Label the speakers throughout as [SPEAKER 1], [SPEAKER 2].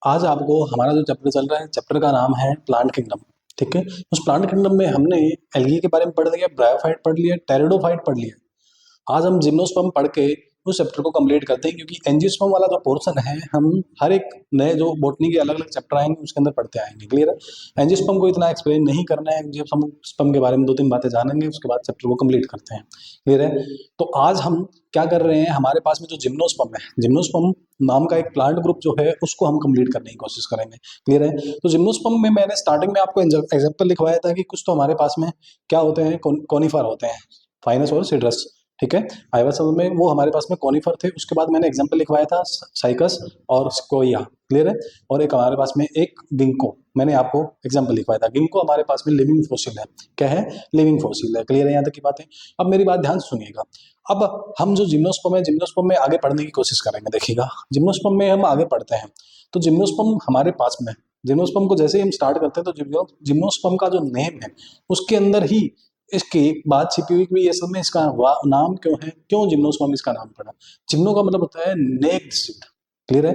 [SPEAKER 1] आज आपको हमारा जो चैप्टर चल रहा है, चैप्टर का नाम है प्लांट किंगडम। ठीक है, उस प्लांट किंगडम में हमने एल्गी के बारे में पढ़ लिया, ब्रायोफाइट पढ़ लिया, टेरिडोफाइट पढ़ लिया। आज हम जिम्नोस्पर्म पढ़ के उस चैप्टर को कंप्लीट करते हैं, क्योंकि एंजियोस्पर्म वाला जो पोर्शन है हम हर एक नए जो बॉटनी के अलग अलग चैप्टर आएंगे उसके अंदर पढ़ते आएंगे। क्लियर है? एंजियोस्पर्म को इतना एक्सप्लेन नहीं करना है, एंजियोस्पर्म के बारे में दो तीन बातें जानेंगे, उसके बाद चैप्टर को कंप्लीट करते हैं। क्लियर है? तो आज हम क्या कर रहे हैं, हमारे पास में जो जिम्नोस्पर्म है, जिम्नोस्पर्म नाम का एक प्लांट ग्रुप जो है उसको हम कंप्लीट करने की कोशिश करेंगे। क्लियर है? तो जिम्नोस्पर्म में मैंने स्टार्टिंग में आपको एग्जाम्पल लिखवाया था कि कुछ तो हमारे पास में क्या होते हैं, कॉनिफर होते हैं, फाइनस और सिट्रस। ठीक है, आइवा सब में वो हमारे पास में कॉनिफर थे। उसके बाद मैंने एग्जांपल लिखवाया था साइकस और स्कोया। क्लियर है? और एक हमारे पास में एक गिंको, मैंने आपको एग्जांपल लिखवाया था। गिंको हमारे पास में लिविंग फॉसिल है। क्या है? लिविंग फॉसिल है। क्लियर है यहाँ तक की बातें? अब मेरी बात ध्यान से सुनिएगा। अब हम जो जिम्नोस्पर्म है, जिम्नोस्पर्म में आगे पढ़ने की कोशिश करेंगे। देखिएगा, जिम्नोस्पर्म में हम आगे पढ़ते हैं तो जिम्नोस्पर्म हमारे पास में, जिम्नोस्पर्म को जैसे ही हम स्टार्ट करते हैं तो जिम्नोस्पर्म का जो नेम है उसके अंदर ही इसकी बात छिपी हुई कि ये सब में इसका नाम क्यों है, क्यों जिम्नोस्पर्म इसका नाम पड़ा। जिम्नो का मतलब होता है नेक्ड सीड। क्लियर है?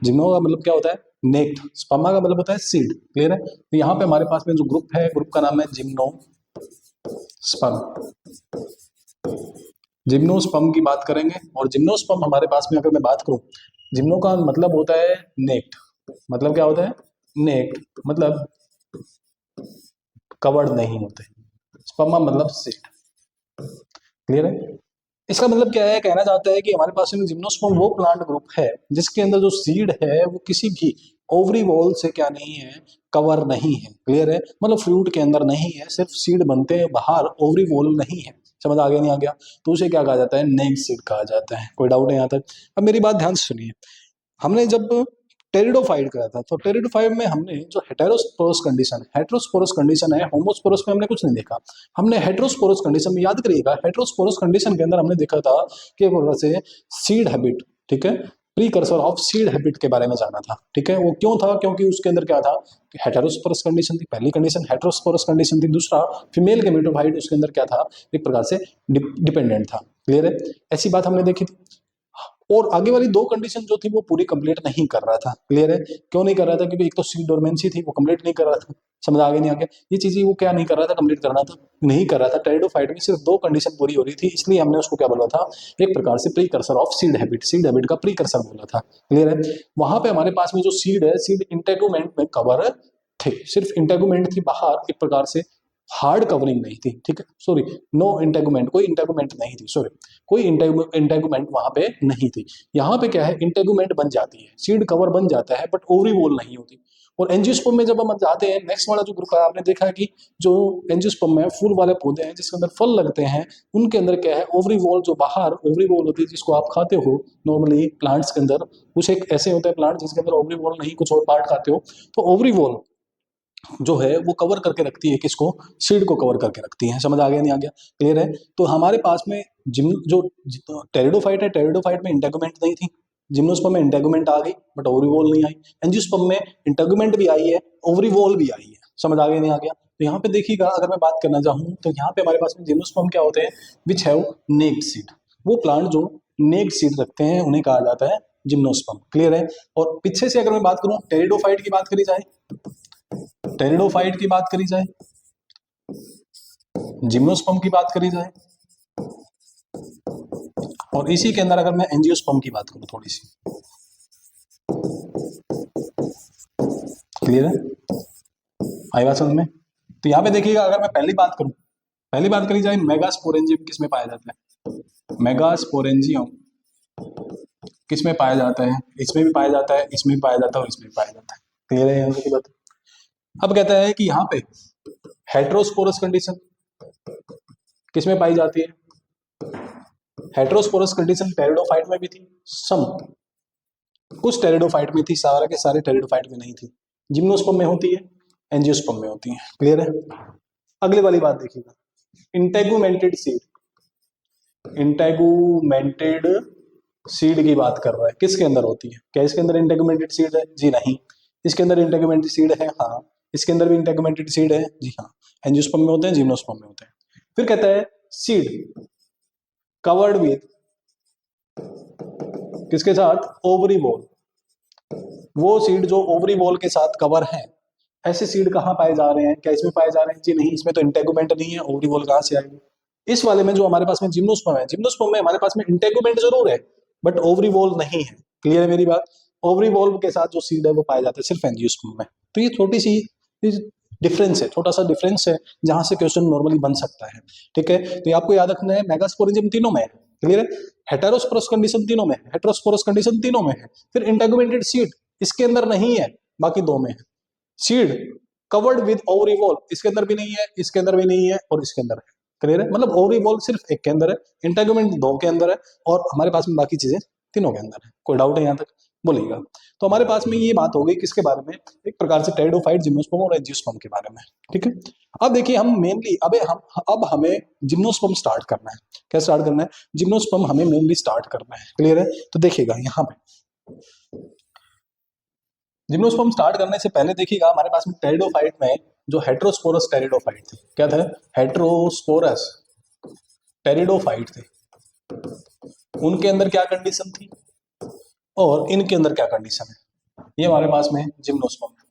[SPEAKER 1] जिम्नो का मतलब क्या होता है? नेक्ड। स्पर्मा का मतलब होता है सीड। क्लियर है? तो यहाँ पे हमारे पास में जो ग्रुप है, ग्रुप का नाम है जिम्नो स्पर्म। जिम्नोस्पर्म की बात करेंगे, और जिम्नोस्पर्म हमारे पास में अगर मैं बात करूं, जिम्नो का मतलब होता है नेक्ड। मतलब क्या होता है? नेक्ड मतलब कवर्ड नहीं होते। स्पर्मा मतलब सीड। क्लियर है? इसका मतलब क्या है, कहना चाहता है कि हमारे पास में जिम्नोस्पर्म वो प्लांट ग्रुप है जिसके अंदर जो सीड है वो किसी भी ओवरी वॉल से क्या नहीं है, कवर नहीं है। क्लियर है? मतलब फ्रूट के अंदर नहीं है, सिर्फ सीड बनते हैं बाहर, ओवरी वॉल नहीं है। समझ आ गया नहीं आ गया? तो उसे क्या कहा जाता है? नेक्ड सीड कहा जाता है। कोई डाउट है यहाँ तक? अब मेरी बात ध्यान से सुनिए। हमने जब टेरिडोफाइट करा था तो टेरिडोफाइट में हमने जो हेटेरोस्पोरस कंडीशन है, होमोस्पोरस में हमने कुछ नहीं देखा। हमने हेटेरोस्पोरस कंडीशन में, याद करिएगा, हेटेरोस्पोरस कंडीशन के अंदर हमने देखा था कि एक प्रकार से सीड हैबिट, ठीक है, प्रीकर्सर ऑफ सीड हैबिट के बारे में जाना था। ठीक है? वो क्यों था? क्योंकि उसके अंदर क्या था, हेटेरोस्पोरस कंडीशन थी। पहली कंडीशन हेटेरोस्पोरस कंडीशन थी। दूसरा, फीमेल गेमेटोफाइट उसके अंदर क्या था, एक प्रकार से डिपेंडेंट था। क्लियर है? ऐसी बात हमने देखी थी। और आगे वाली दो कंडीशन जो थी वो पूरी कंप्लीट नहीं कर रहा था। क्लियर है? क्यों नहीं कर रहा था? क्योंकि एक तो सीड डोरमेंसी थी, वो कंप्लीट नहीं कर रहा था। समझ आ गया नहीं आ गया? ये चीजें वो क्या नहीं कर रहा था, कंप्लीट करना था, नहीं कर रहा था। टेरिडोफाइट में सिर्फ दो कंडीशन पूरी हो रही थी, इसलिए हमने उसको क्या बोला था, एक प्रकार से precursor of seed habit, seed habit का प्रीकर्सर बोला था। क्लियर है? वहां पे हमारे पास में जो सीड है, सीड इंटेगुमेंट में कवर थे, सिर्फ इंटेगुमेंट थी बाहर, एक प्रकार से हार्ड कवरिंग नहीं थी। ठीक है, सॉरी, नो इंटेगुमेंट, कोई इंटेगुमेंट नहीं थी, सॉरी, कोई इंटेगुमेंट वहां पे नहीं थी। यहाँ पे क्या है, इंटेगुमेंट बन जाती है, सीड कवर बन जाता है, बट ओवरी वॉल नहीं होती। और एंजियोस्पर्म में जब हम जाते हैं, नेक्स्ट वाला जो ग्रुप है, आपने देखा है कि जो एंजियोस्पर्म में फूल वाले पौधे हैं जिसके अंदर फल लगते हैं, उनके अंदर क्या है, ओवरी वॉल, जो बाहर ओवरी वॉल होती है जिसको आप खाते हो नॉर्मली प्लांट्स के अंदर, कुछ एक ऐसे होते हैं प्लांट जिसके अंदर ओवरी वॉल नहीं, कुछ और पार्ट खाते हो, तो ओवरी वॉल जो है वो कवर करके रखती है किसको, सीड को कवर करके रखती है। समझ आ गया नहीं आ गया? क्लियर है? तो हमारे पास में जिम जो टेरिडोफाइट है, टेरिडोफाइट में इंटेगुमेंट नहीं थी। जिम्नोस्पर्म में इंटेगुमेंट आ गई बट ओवरी वॉल नहीं आई। एंजियोस्पर्म में इंटेगुमेंट भी आई है, ओवरी वॉल भी आई है। समझ आ गया नहीं आ गया? तो यहाँ पे देखिएगा, अगर मैं बात करना चाहूँ तो यहाँ पे हमारे पास में जिम्नोस्पर्म क्या होते हैं, विच हैव नेक्ड सीड। वो प्लांट जो नेक्ड सीड रखते हैं उन्हें कहा जाता है जिम्नोस्पर्म। क्लियर है? और पीछे से अगर मैं बात करूँ, टेरिडोफाइट की बात करी जाए, टेरिडोफाइट की बात करी जाए, जिम्नोस्पर्म की बात करी जाए, और इसी के अंदर अगर मैं एंजियोस्पर्म की बात करूं थोड़ी सी। क्लियर है? आई बात समझ में? तो यहाँ पे देखिएगा, अगर मैं पहली बात करूं, पहली बात करी जाए, मेगास्पोरेंजियम किस में पाया जाता है? मेगास्पोरेंजियम किस में पाया जाता है? इसमें भी पाया जाता है, इसमें भी पाया जाता है, और इसमें भी पाया जाता है। क्लियर है यहाँ की बात? अब कहता है कि यहाँ पे हेटेरोस्पोरस कंडीशन किस में पाई जाती है? हेटेरोस्पोरस कंडीशन टेरिडोफाइट में भी थी, सम कुछ टेरिडोफाइट में थी, सारा के सारे टेरिडोफाइट में नहीं थी। जिम्नोस्पर्म में होती है, एंजियोस्पर्म में होती है। क्लियर है? अगली वाली बात देखिएगा, इंटेगुमेंटेड सीड। इंटेगुमेंटेड सीड की बात कर रहा है, किसके अंदर होती है? क्या इसके अंदर इंटेगुमेंटेड सीड है? जी नहीं। इसके अंदर इंटेगुमेंटेड सीड है? हाँ। इसके अंदर भी इंटेगुमेंटेड सीड है? जी हाँ। एंजियोस्पर्म में होते हैं, जिम्नोस्पर्म में होते हैं। फिर कहता है सीड कवर्ड विथ किसके साथ? Ovary wall. वो सीड जो ओवरी वॉल के साथ कवर है। ऐसे सीड कहाँ पाए जा रहे हैं? क्या इसमें पाए जा रहे हैं? जी नहीं, इसमें तो इंटेगुमेंट नहीं है, ओवरी वॉल कहाँ से आएगी? इस वाले में जो हमारे पास में जिम्नोस्पर्म है, जिम्नोस्पर्म में हमारे पास में इंटेगुमेंट जरूर है, बट ओवरी वॉल नहीं है। क्लियर है मेरी बात? ओवरी वॉल के साथ जो सीड है वो पाया जाता है सिर्फ एंजियोस्पर्म में। तो ये छोटी सी डिफरेंस है, छोटा सा डिफरेंस है, जहां से क्वेश्चन नॉर्मली बन सकता है। ठीक है, तो ये आपको याद रखना है, मेगास्पोरेंजियम तीनों में है। क्लियर है? हेटेरोस्पोरस कंडीशन तीनों में है, हेटेरोस्पोरस कंडीशन तीनों में है। फिर इंटेगुमेंटेड सीड इसके अंदर नहीं है, बाकी दो में है। Seed covered with ovary wall इसके अंदर भी नहीं है, इसके अंदर भी नहीं है, और इसके अंदर है। क्लियर है? मतलब ओवरी वॉल सिर्फ एक के अंदर है, इंटेगुमेंट दो के अंदर है, और हमारे पास में बाकी चीजें तीनों के अंदर है। कोई डाउट है यहाँ तक? बोलिएगा। तो हमारे पास में ये बात हो गई किसके बारे में? एक प्रकार से टेरिडोफाइट, जिम्नोस्पर्म और एंजियोस्पर्म के बारे में। ठीक है, अब देखिए हम मेनली अब हमें जिम्नोस्पर्म स्टार्ट करना है। क्या स्टार्ट करना है? जिम्नोस्पर्म हमें मेनली स्टार्ट करना है। क्लियर है? तो देखिएगा यहाँ पे जिम्नोस्पर्म स्टार्ट करने से पहले देखिएगा हमारे पास में टेरिडोफाइट में जो हेट्रोस्पोरस टेरिडोफाइट थे, क्या था? हेट्रोस्पोरस टेरिडोफाइट थे। उनके अंदर क्या कंडीशन थी और इनके अंदर क्या कंडीशन है? ये हमारे पास में जिम्नोस्पर्म है,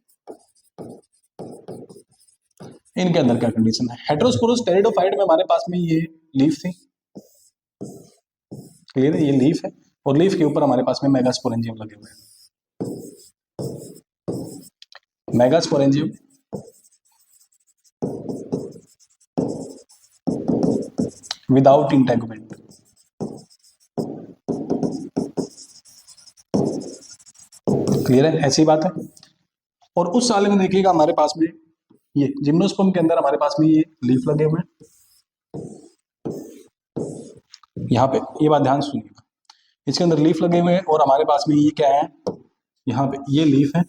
[SPEAKER 1] इनके अंदर क्या कंडीशन है? हेट्रोस्पोरस टेरिडोफाइट में हमारे पास में ये लीफ थी। क्लियर है? ये लीफ है, और लीफ के ऊपर हमारे पास में मेगास्पोरेंजियम लगे हुए हैं। Megasporangium without integument. क्लियर है? ऐसी बात है। और उस साल में देखिएगा हमारे पास में ये जिम्नोस्पर्म के अंदर हमारे पास में ये लीफ लगे हुए हैं। यहाँ पे ये बात ध्यान सुनिएगा, इसके अंदर लीफ लगे हुए हैं, और हमारे पास में ये क्या है? यहाँ पे ये लीफ है,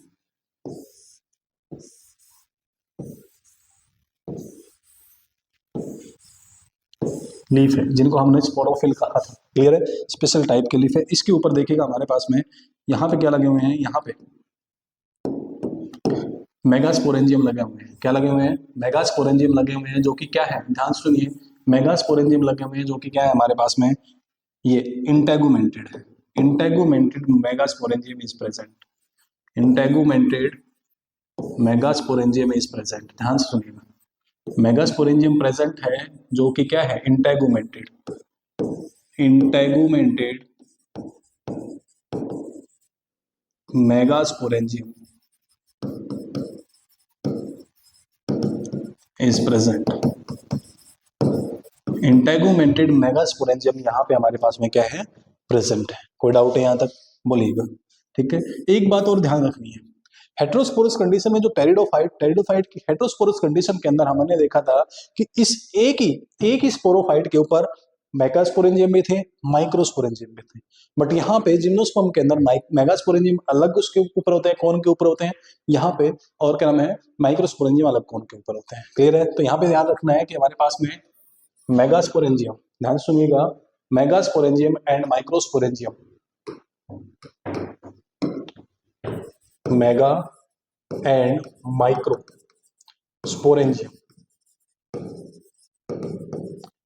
[SPEAKER 1] लीफ है जिनको हमने स्पोरोफिल कहा था। क्लियर है? स्पेशल टाइप के लीफ है। इसके ऊपर देखिएगा हमारे पास में यहाँ पे क्या लगे हुए हैं? यहाँ पे मेगास्पोरेंजियम लगे हुए हैं। क्या लगे हुए हैं? मेगास्पोरेंजियम लगे हुए हैं, जो कि क्या है? ध्यान सुनिए, मेगास्पोरेंजियम लगे हुए हैं जो कि क्या है हमारे पास में? ये इंटेगुमेंटेड है। Integumented megasporangium is present. Integumented megasporangium is present. ध्यान से सुनिएगा, मेगास्पोरेंजियम प्रेजेंट है जो कि क्या है? इंटेगुमेंटेड। इंटेगुमेंटेड megasporangium is present. Integumented megasporangium यहाँ पे हमारे पास में क्या है? प्रेजेंट है। कोई डाउट है यहाँ तक? बोलिएगा। ठीक है, एक बात और ध्यान रखनी है, हेट्रोस्पोरस कंडीशन में जो टेरिडोफाइट की हेट्रोस्पोरस कंडीशन के अंदर हमने देखा था कि इस एक ही स्पोरोफाइट के ऊपर मेगास्पोरेंजियम भी थे, माइक्रोस्पोरेंजियम भी थे। बट यहाँ पे जिम्नोस्पर्म के अंदर मेगास्पोरेंजियम अलग उसके ऊपर होते हैं, कौन के ऊपर होते हैं? यहाँ पे। और क्या नाम है? माइक्रोस्पोरेंजियम अलग कौन के ऊपर होते हैं। क्लियर है? तो यहाँ पे ध्यान रखना है कि हमारे पास में मेगास्पोरेंजियम, ध्यान सुनिएगा, megasporangium and microsporangium, mega and micro sporangium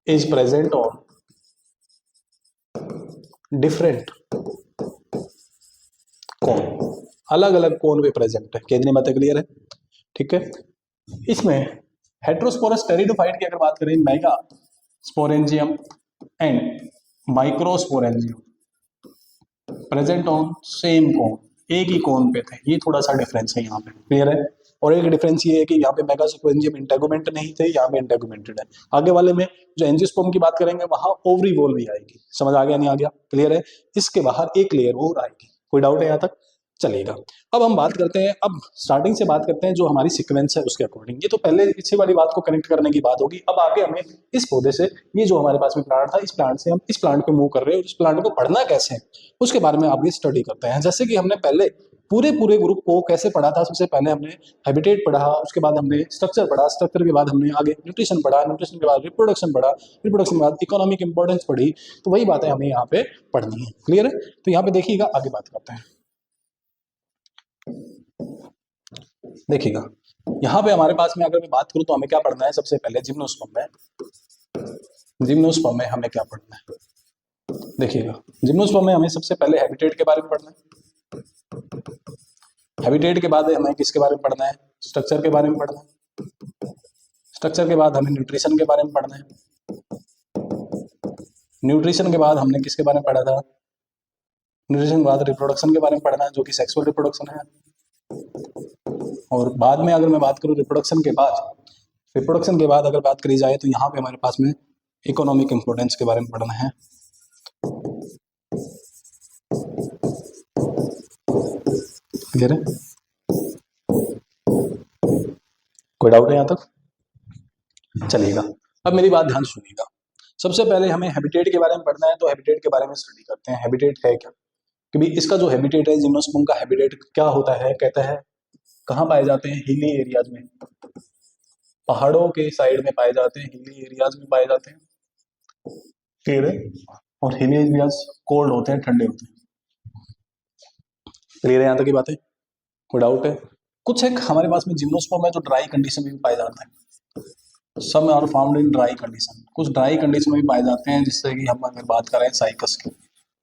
[SPEAKER 1] is present on different कोन, अलग अलग कोन पे प्रेजेंट है। कितनी बातें क्लियर है? ठीक है, इसमें हेट्रोस्पोरस टेरिडोफाइट की अगर बात करें, megasporangium and microsporangium present on same cone, एक ही कोन पे थे। ये थोड़ा सा डिफरेंस है यहाँ पे। क्लियर है? और एक डिफरेंस ये है कि यहाँ पे मेगास्पोरेंजियम इंटेगुमेंट नहीं थे, यहाँ पे इंटेगुमेंटेड है। आगे वाले में जो एंजियोस्पर्म की बात करेंगे वहां ओवरी वॉल भी आएगी। समझ आ गया नहीं आ गया? क्लियर है? इसके बाहर एक लेयर और आएगी। कोई डाउट है यहाँ तक? चलेगा। अब हम बात करते हैं, अब स्टार्टिंग से बात करते हैं जो हमारी सीक्वेंस है उसके अकॉर्डिंग। ये तो पहले पीछे वाली बात को कनेक्ट करने की बात होगी। अब आगे हमें इस पौधे से, ये जो हमारे पास में प्लांट था, इस प्लांट से हम इस प्लांट पे मूव कर रहे हैं, और इस प्लांट को पढ़ना कैसे है उसके बारे में आगे स्टडी करते हैं। जैसे कि हमने पहले पूरे ग्रुप को कैसे पढ़ा था। सबसे पहले हमने हैबिटेट पढ़ा, उसके बाद हमने स्ट्रक्चर पढ़ा, स्ट्रक्चर के बाद हमने आगे न्यूट्रिशन पढ़ा, न्यूट्रिशन के बाद रिप्रोडक्शन पढ़ा, रिप्रोडक्शन के बाद इकोनॉमिक इंपॉर्टेंस पढ़ी। तो वही बातें हमें यहाँ पे पढ़नी है। क्लियर है? तो यहाँ पे देखिएगा, आगे बात करते हैं। देखिएगा यहाँ पे हमारे पास में अगर मैं बात करूं तो हमें क्या पढ़ना है? सबसे पहले जिम्नोस्पर्म में हमें क्या पढ़ना है? देखिएगा, जिम्नोस्पर्म में हमें सबसे पहले हैबिटेट के बारे में पढ़ना है। हैबिटेट के बाद हमें किसके बारे में पढ़ना है? स्ट्रक्चर के बारे में पढ़ना है। स्ट्रक्चर के बाद हमें न्यूट्रिशन के बारे में पढ़ना है। न्यूट्रिशन के बाद हमने किसके बारे में पढ़ा था? न्यूट्रिशन के बाद रिप्रोडक्शन के बारे में पढ़ना है, जो कि सेक्सुअल रिप्रोडक्शन है। और बाद में अगर मैं बात करूं रिप्रोडक्शन के बाद अगर बात करी जाए तो यहाँ पे हमारे पास में इकोनॉमिक इंपोर्टेंस के बारे में पढ़ना है। क्लियर है? कोई डाउट है यहाँ तक? चलिएगा, अब मेरी बात ध्यान सुनिएगा। सबसे पहले हमें हैबिटेट के बारे में पढ़ना है, तो हैबिटेट के बारे में स्टडी करते हैं। हैबिटेट है क्या? कि भाई इसका जो हैबिटेट है, जिम्नोस्पर्म का हैबिटेट क्या होता है? कहता है कहाँ पाए जाते हैं? हिली एरियाज में, पहाड़ों के साइड में पाए जाते हैं, हिली एरियाज में पाए जाते हैं। क्लियर है? और हिली एरियाज कोल्ड होते हैं, ठंडे होते हैं। क्लियर है यहाँ तक की बातें? कोई डाउट है? कुछ एक हमारे पास में जिम्नोस्पर्म है जो ड्राई कंडीशन में भी पाए जाता है। Some are found in dry condition, कुछ ड्राई कंडीशन में भी पाए जाते हैं, जिससे कि हम अगर बात करें साइकस की,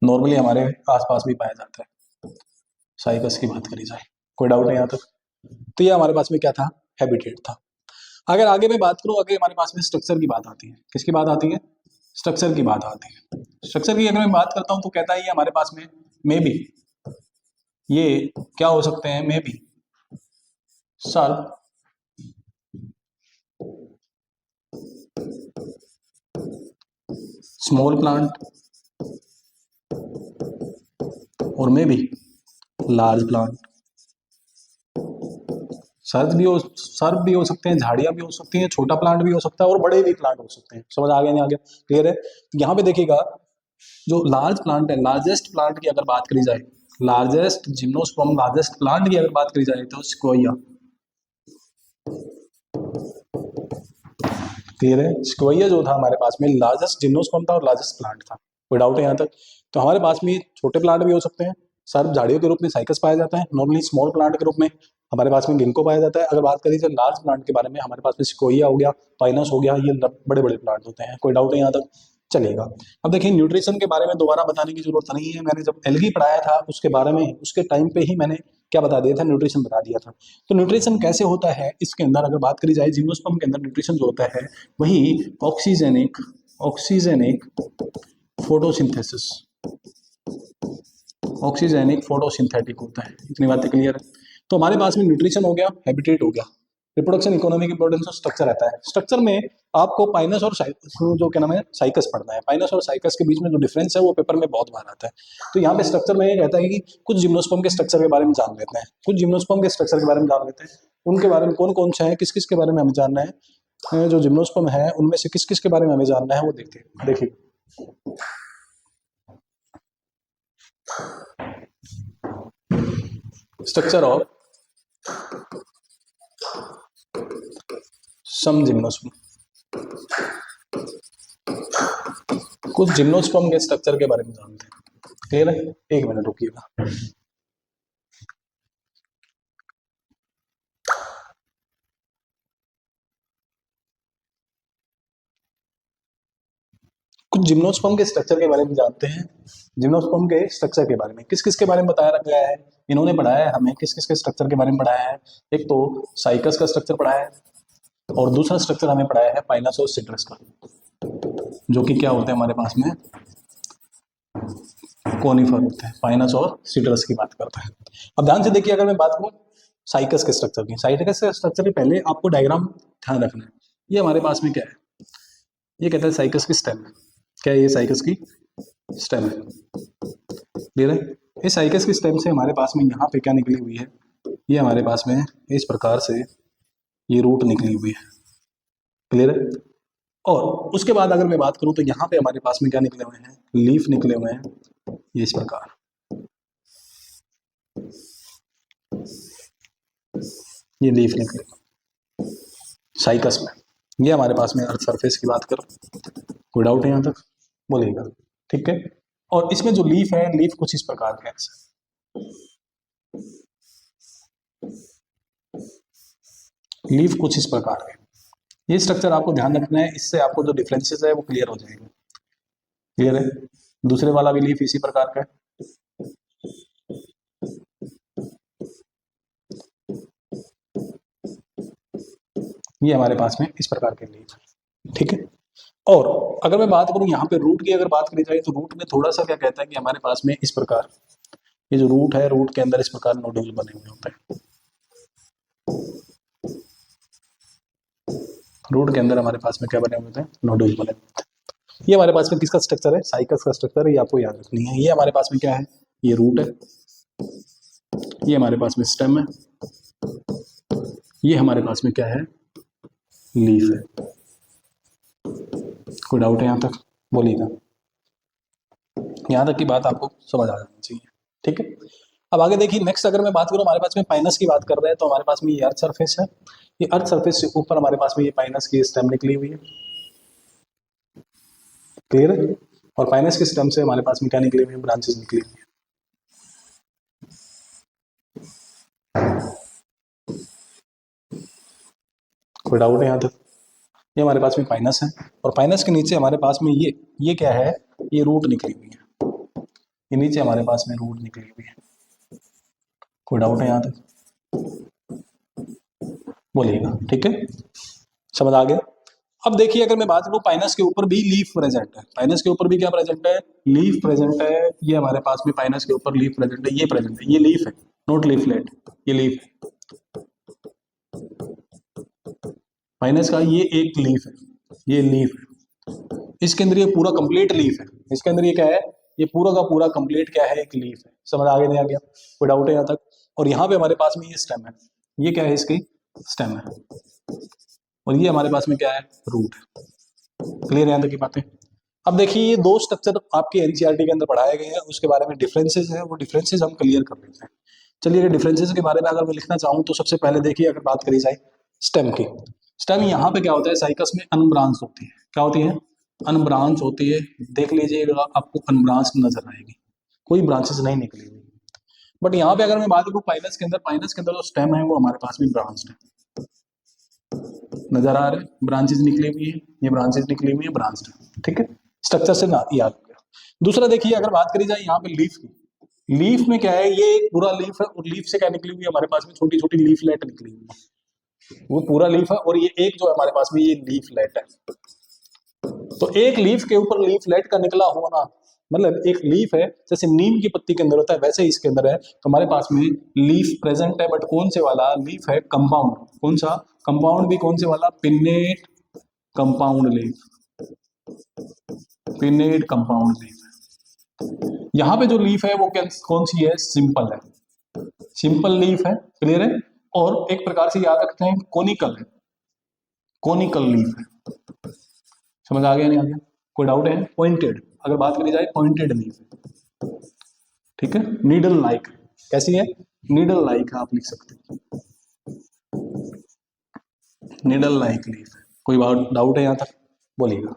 [SPEAKER 1] नॉर्मली हमारे आसपास भी पाया जाता है, साइकस की बात करी जाए। कोई डाउट है यहाँ तक? तो ये हमारे पास में क्या था? हैबिटेट था। अगर आगे मैं बात करूँ, आगे हमारे पास में स्ट्रक्चर की बात आती है। किसकी बात आती है? स्ट्रक्चर की बात आती है। स्ट्रक्चर की अगर मैं बात करता हूँ तो कहता है ये हमारे पास में मे बी, ये क्या हो सकते हैं? May be sir small plant और मे बी लार्ज प्लांट। सर्द भी हो सकते हैं, झाड़ियां भी हो सकती हैं, छोटा प्लांट भी हो सकता है और बड़े भी प्लांट हो सकते हैं। समझ आ गया नहीं? आगे क्लियर है? तो यहाँ पे देखिएगा, जो लार्ज प्लांट है, लार्जेस्ट प्लांट की अगर बात करी जाए, लार्जेस्ट जिम्नोस्पर्म लार्जेस्ट प्लांट की अगर बात करी जाए तो स्क्वोइया। क्लियर है? स्क्वोइया जो था हमारे पास में लार्जेस्ट जिम्नोस्पर्म था और लार्जेस्ट प्लांट था। कोई डाउट है यहाँ तक? तो हमारे पास में छोटे प्लांट भी हो सकते हैं, सर्व झाड़ियों के रूप में साइकस पाया जाता है, नॉर्मली स्मॉल प्लांट के रूप में हमारे पास में गिंको पाया जाता है। अगर बात करें तो लार्ज प्लांट के बारे में, हमारे पास में सिकोइया हो गया, पाइनस हो गया, ये बड़े बड़े प्लांट होते हैं। कोई डाउट है यहाँ तक? चलेगा। अब देखिए, न्यूट्रिशन के बारे में दोबारा बताने की जरूरत नहीं है, मैंने जब एल्गी पढ़ाया था उसके बारे में, उसके टाइम पे ही मैंने क्या बता दिया था? न्यूट्रिशन बता दिया था। तो न्यूट्रिशन कैसे होता है इसके अंदर अगर बात करी जाए, जिम्नोस्पर्म के अंदर न्यूट्रिशन जो होता है वही oxygenic oxygenic photosynthesis, oxygenic photosynthetic होता है। इतनी बातें क्लियर है? तो हमारे पास में न्यूट्रिशन हो गया, हैबिटेट हो गया, रिप्रोडक्शन, इकोनॉमिक इंपोर्टेंस और स्ट्रक्चर रहता है। स्ट्रक्चर में आपको पाइनस और जो क्या नाम है, साइकस पढ़ना है। पाइनस और साइकस के बीच में जो डिफरेंस है वो पेपर में बहुत बार आता है। तो यहाँ पे स्ट्रक्चर में ये कहता है कि कुछ जिम्नोस्पर्म के स्ट्रक्चर के बारे में जान लेते हैं, कुछ जिम्नोस्पर्म के स्ट्रक्चर के बारे में जान लेते हैं। उनके बारे में कौन कौन से हैं, किस किस के बारे में हमें जानना है, जो जिम्नोस्पर्म है उनमें से किस किस के बारे में हमें जानना है वो देखते हैं। देखिए, स्ट्रक्चर ऑफ सम जिम्नोस्पर्म, कुछ जिम्नोस्पर्म के स्ट्रक्चर के बारे में जानते हैं। क्लियर है? एक मिनट रुकिएगा। कुछ जिम्नोस्पर्म के स्ट्रक्चर के बारे में जानते हैं। जिम्नोस्पर्म के स्ट्रक्चर के बारे में किस किस के बारे में बताया गया है? इन्होंने पढ़ाया है हमें किस किस के स्ट्रक्चर के बारे में पढ़ाया है। एक तो साइकस का स्ट्रक्चर पढ़ाया है और दूसरा स्ट्रक्चर हमें पढ़ाया है पाइनस और सिट्रस का, जो कि क्या होते हैं हमारे पास में, कोनिफर होते हैं। पाइनस और सिट्रस की बात करते हैं। अब ध्यान से देखिए, अगर मैं बात करूं साइकस के स्ट्रक्चर की, साइकस के स्ट्रक्चर के पहले आपको डायग्राम ध्यान रखना है। ये हमारे पास में क्या है? ये कहता है साइकस की स्टेम। क्या है ये? साइकस की स्टेम है। क्लियर है? इस साइकस की स्टेम से हमारे पास में यहाँ पे क्या निकली हुई है? ये हमारे पास में इस प्रकार से ये रूट निकली हुई है। क्लियर है? और उसके बाद अगर मैं बात करूं तो यहाँ पे हमारे पास में क्या निकले हुए हैं? लीफ निकले हुए हैं, ये इस प्रकार, ये लीफ निकले साइकस में। ये हमारे पास में अर्थ सरफेस की बात करो। कोई डाउट है यहाँ तक? बोलिएगा। ठीक है? और इसमें जो लीफ है, लीफ कुछ इस प्रकार का है, लीफ कुछ इस प्रकार है। ये स्ट्रक्चर आपको ध्यान रखना है, इससे आपको जो डिफरेंसेस है वो क्लियर हो जाएंगे। क्लियर है? दूसरे वाला भी लीफ इसी प्रकार का है। ये हमारे पास में इस प्रकार के लीफ है, ठीक है। और अगर मैं बात करूं यहाँ पे रूट की, अगर बात करी जाए तो रूट में थोड़ा सा क्या कहता है कि हमारे पास में इस प्रकार ये जो रूट है, रूट के अंदर इस प्रकार नोड्यूल बने हुए होते हैं। रूट के अंदर हमारे पास में क्या बने हुए होते हैं, नोड्यूल बने हुए होते हैं। ये हमारे पास में किसका स्ट्रक्चर है, साइकस का स्ट्रक्चर है, ये आपको याद रखनी है। ये हमारे पास में क्या है, ये रूट है, ये हमारे पास में स्टेम है, ये हमारे पास में क्या है, लीफ है। कोई डाउट है यहाँ तक, बोलिएगा। यहाँ तक की बात आपको समझ आ जानी चाहिए, ठीक है। अब आगे देखिए नेक्स्ट, अगर मैं बात करूँ हमारे पास में पाइनस की बात कर रहे हैं, तो हमारे पास में ये अर्थ सरफेस है, ये अर्थ सरफेस से ऊपर हमारे पास में ये पाइनस की स्टेम निकली हुई है, क्लियर है। और पाइनस के स्टेम से हमारे पास में क्या निकली हुई है, ब्रांचेस निकली हुई है। कोई डाउट है यहाँ तक। ये हमारे पास में पाइनस है, और पाइनस के नीचे हमारे पास में ये क्या है, ये रूट निकली हुई है, ये नीचे हमारे पास में रूट निकली हुई है। कोई डाउट है यहाँ तक, बोलिएगा, ठीक है, समझ आ गया। अब देखिए अगर मैं बात करूँ पाइनस के ऊपर भी लीफ प्रेजेंट है, पाइनस के ऊपर भी क्या प्रेजेंट है, लीफ प्रेजेंट है। ये हमारे पास में पाइनस के ऊपर लीफ प्रेजेंट है, ये प्रेजेंट है, ये लीफ है, नोट लीफलेट, ये लीफ है पाइनस का, ये एक लीफ है, ये लीफ है। इसके अंदर ये पूरा कंप्लीट लीफ है, इसके अंदर ये क्या है, ये पूरा का पूरा कंप्लीट क्या है, एक लीफ है। समझ आगे नहीं आ गया, कोई डाउट है यहाँ तक। और यहाँ पे हमारे पास में ये स्टेम है, ये क्या है, इसकी स्टेम है, और ये हमारे पास में क्या है, रूट है। क्लियर है यहाँ तक की बातें। अब देखिए ये दो स्ट्रक्चर आपके एनसीईआरटी के अंदर पढ़ाए गए हैं, उसके बारे में डिफरेंसेस है, वो डिफरेंसेस हम क्लियर कर लेते हैं। चलिए अगर डिफरेंसेस के बारे में अगर मैं लिखना चाहूँ तो सबसे पहले देखिए अगर बात करी जाए स्टेम की, स्टेम यहाँ पे क्या होता है, साइकस में अनब्रांच होती है, क्या होती है, अनब्रांच होती है। देख लीजिएगा आपको अनब्रांच नजर आएगी, कोई ब्रांचेस नहीं निकली हुई। बट यहाँ पे अगर मैं बात करूँ पाइनस के अंदर, पाइनस के अंदर जो स्टेम है वो हमारे पास में ब्रांच है, नजर आ रहे हैं, ब्रांचेस निकली हुई है, ये ब्रांचेस निकली हुई है, ब्रांच है, ठीक है। स्ट्रक्चर से ना याद हो गया। दूसरा देखिए अगर बात करी जाए यहाँ पे लीफ की, लीफ में क्या है, ये एक पूरा लीफ है, और लीफ से क्या निकली हुई है, हमारे पास में छोटी छोटी लीफलेट निकली हुई है, वो पूरा लीफ है, और ये एक जो है हमारे पास में ये लीफलेट है। तो एक लीफ के ऊपर लीफलेट का निकला होना, मतलब एक लीफ है, जैसे नीम की पत्ती के अंदर होता है वैसे ही इसके अंदर है। तो हमारे पास में लीफ प्रेजेंट है, बट कौन से वाला लीफ है, कंपाउंड, कौन सा कंपाउंड, भी कौन से वाला, pennate compound leaf, pennate compound leaf. यहाँ पे जो लीफ है वो कौन सी है, सिंपल है, सिंपल लीफ है, क्लियर है। और एक प्रकार से याद रखते हैं कोनिकल है, कोनिकल लीफ है। समझ आ गया नहीं आ गया, कोई डाउट है। पॉइंटेड, अगर बात करी जाए पॉइंटेड लीफ है, ठीक है। नीडल लाइक, कैसी है, नीडल लाइक आप लिख सकते हैं, नीडल लाइक लीफ है। कोई डाउट है यहाँ तक, बोलिएगा।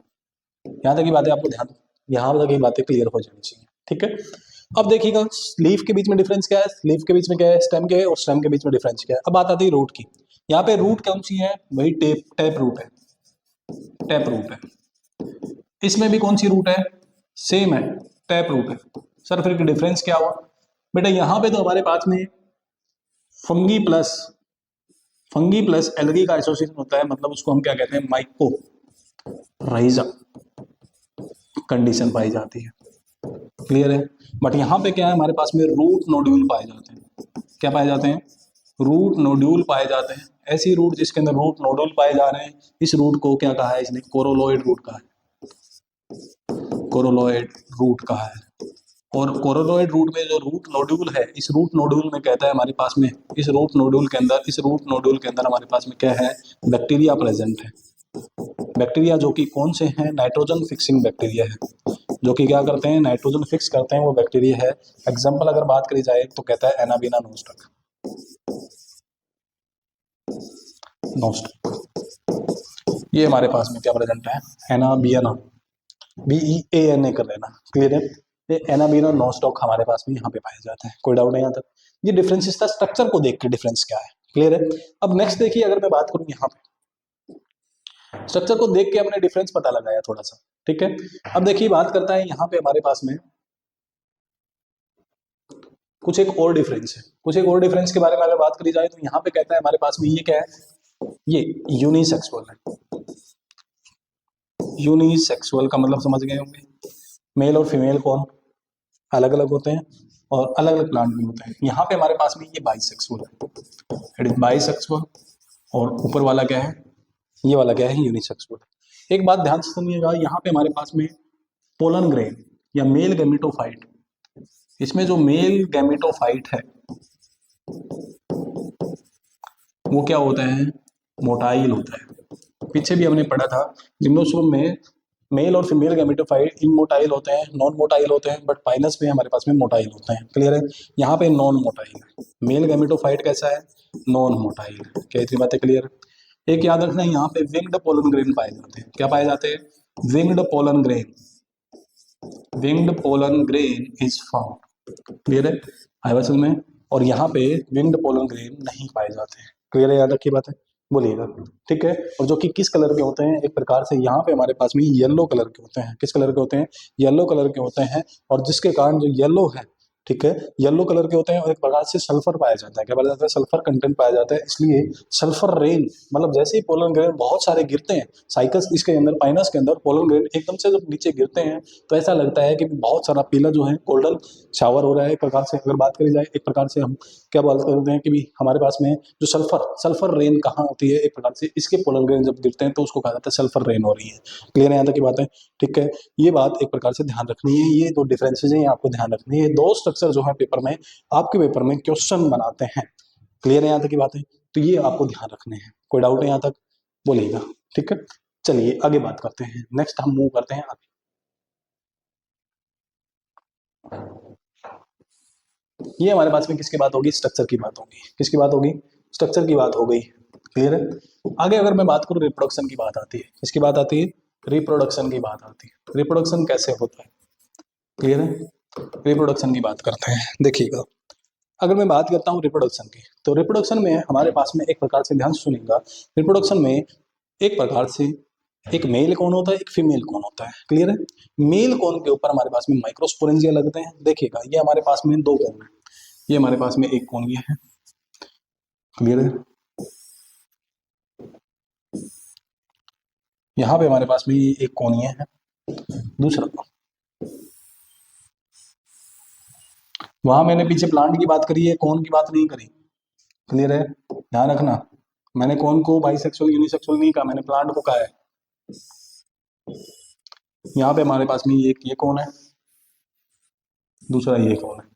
[SPEAKER 1] यहाँ तक की बातें आपको ध्यान, यहाँ तक की बातें क्लियर हो जानी चाहिए, ठीक है। अब देखिएगा लीफ के बीच में डिफरेंस क्या है, लीफ के बीच में क्या है, स्टेम के, और स्टेम के बीच में डिफरेंस क्या है। अब बात आती है रूट की, यहाँ पे रूट कौन सी है, वही टेप टैप रूट है, टैप रूट है। इसमें भी कौन सी रूट है, सेम है, टैप रूट है। सर फिर डिफरेंस क्या हुआ, बेटा यहाँ पे तो हमारे पास में फंगी प्लस एलगी का एसोसिएशन होता है, मतलब उसको हम क्या कहते हैं, माइको राइजा कंडीशन पाई जाती है, क्लियर है। बट यहाँ पे क्या है, हमारे पास में रूट नोड्यूल पाए जाते हैं, क्या पाए जाते हैं, रूट नोड्यूल पाए जाते हैं। ऐसी रूट जिसके अंदर रूट नोड्यूल पाए जा रहे हैं, इस रूट को क्या कहा है, इसने कोरोलॉइड रूट कहा है, कोरोलॉइड रूट कहा है। और कोरोलॉइड रूट में जो रूट नोड्यूल है, इस रूट नोड्यूल में कहता है हमारे पास में, इस रूट नोड्यूल के अंदर, इस रूट नोड्यूल के अंदर हमारे पास में क्या है, बैक्टीरिया प्रेजेंट है। बैक्टीरिया जो कि कौन से हैं, नाइट्रोजन फिक्सिंग बैक्टीरिया है, जो कि क्या करते हैं, नाइट्रोजन फिक्स करते हैं, वो बैक्टीरिया है। एग्जाम्पल अगर बात करी जाए तो कहता है एनाबीना नोस्टक, नोस्टक, ये हमारे पास में क्या प्रेजेंट है, एनाबियाना, BEANA कर लेना, क्लियर है। ये एनाबीना नोस्टॉक हमारे पास में यहाँ पे पाए जाते हैं, कोई डाउट नहीं यहाँ तक। ये डिफरेंस था, स्ट्रक्चर को देख के डिफरेंस क्या है, क्लियर है। अब नेक्स्ट देखिए अगर मैं बात करूँ यहाँ पे स्ट्रक्चर को देख के हमने डिफरेंस पता लगाया थोड़ा सा, ठीक है। अब देखिए बात करता है यहाँ पे हमारे पास में कुछ एक और डिफरेंस है, कुछ एक और डिफरेंस के बारे में अगर बात करी जाए तो यहाँ पे कहता है हमारे पास में ये क्या है, ये यूनिसेक्सुअल है। यूनिसेक्सुअल का मतलब समझ गए होंगे, मेल और फीमेल कौन अलग अलग होते हैं और अलग अलग प्लांट भी होते हैं। यहाँ पे हमारे पास में ये बाइसेक्सुअल है, इट इज बाइसेक्सुअल। और ऊपर वाला क्या है, ये वाला क्या है, यूनिसेक्सुअल। एक बात ध्यान से सुनिएगा, यहाँ पे हमारे पास में पोलन ग्रेन या मेल गैमेटोफाइट, इसमें जो मेल गैमेटोफाइट है वो क्या होता है, मोटाइल होता है। पीछे भी हमने पढ़ा था जिम्नोस्पर्म में मेल और फीमेल गैमेटोफाइट इमोटाइल होते हैं, नॉन मोटाइल होते हैं, बट पाइनस में हमारे पास में मोटाइल होते हैं। क्लियर है, यहाँ पे नॉन मोटाइल है। मेल गैमेटोफाइट कैसा है, नॉन मोटाइल है। क्या इतनी बातें क्लियर है। एक याद रखना, यहाँ पे विंग्ड पोलन ग्रेन पाए जाते हैं। क्या पाए जाते हैं, winged pollen grain, winged pollen grain is found. Clear है, आया समझ में। और यहाँ पे विंग्ड पोलन ग्रेन नहीं पाए जाते हैं। क्लियर है, याद रखिए बात है, बोलिएगा। ठीक है, और जो कि किस कलर के होते हैं, एक प्रकार से यहाँ पे हमारे पास में येलो कलर के होते हैं। किस कलर के होते हैं, येलो कलर के होते हैं। और जिसके कारण जो येलो है, ठीक है, येलो कलर के होते हैं और एक प्रकार से सल्फर पाया जाता है। क्या पाया जाता है, सल्फर कंटेंट पाया जाता है। इसलिए सल्फर रेन, मतलब जैसे ही पोलन ग्रेन बहुत सारे गिरते हैं, साइकस इसके अंदर, पाइनस के अंदर पोलन ग्रेन एकदम से जब नीचे गिरते हैं तो ऐसा लगता है कि बहुत सारा पीला जो है गोल्डन शावर हो रहा है। एक प्रकार से अगर बात करी जाए, एक प्रकार से हम क्या बात करते हैं कि भी हमारे पास में जो सल्फर रेन कहाँ होती है, एक प्रकार से इसके पोलन ग्रेन जब गिरते हैं तो उसको कहा जाता है सल्फर रेन हो रही है। क्लियर है, यहाँ तक की बात है। ठीक है, ये बात एक प्रकार से ध्यान रखनी है। ये दो डिफरेंसेज हैं, आपको ध्यान रखनी है। दो स्ट्रक्चर जो है पेपर में, आपके पेपर में क्वेश्चन बनाते हैं। क्लियर है, यहाँ तक की बात है। तो ये आपको ध्यान रखने हैं। कोई डाउट है यहाँ तक, बोलिएगा। ठीक है, चलिए आगे बात करते हैं। नेक्स्ट हम मूव करते हैं आगे। ये हमारे पास में किसकी बात होगी, स्ट्रक्चर की बात होगी। किसकी बात होगी, स्ट्रक्चर की बात हो गई। क्लियर है, आगे अगर मैं बात करूं, रिप्रोडक्शन की बात आती है। किसकी बात आती है, रिप्रोडक्शन की बात आती है। रिप्रोडक्शन कैसे होता है, क्लियर है, रिप्रोडक्शन की बात करते हैं। देखिएगा, अगर मैं बात करता हूँ रिप्रोडक्शन की, तो रिप्रोडक्शन में हमारे पास में एक प्रकार से, ध्यान सुनिएगा, रिप्रोडक्शन में एक प्रकार से एक मेल कौन होता है, एक फीमेल कौन होता है। क्लियर है, मेल कौन के ऊपर हमारे पास में माइक्रोस्पोरेंजिया लगते हैं। देखिएगा, ये हमारे पास में दो कौन है, ये हमारे पास में एक कौन ये है। क्लियर है, यहाँ पे हमारे पास में ये एक कोणीय है। दूसरा, वहां मैंने पीछे प्लांट की बात करी है, कौन की बात नहीं करी। क्लियर है, ध्यान रखना, मैंने कौन को बाइसेक्सुअल यूनिसेक्सुअल नहीं कहा, मैंने प्लांट को कहा है। यहाँ पे हमारे पास में ये कौन है, दूसरा ये कौन है।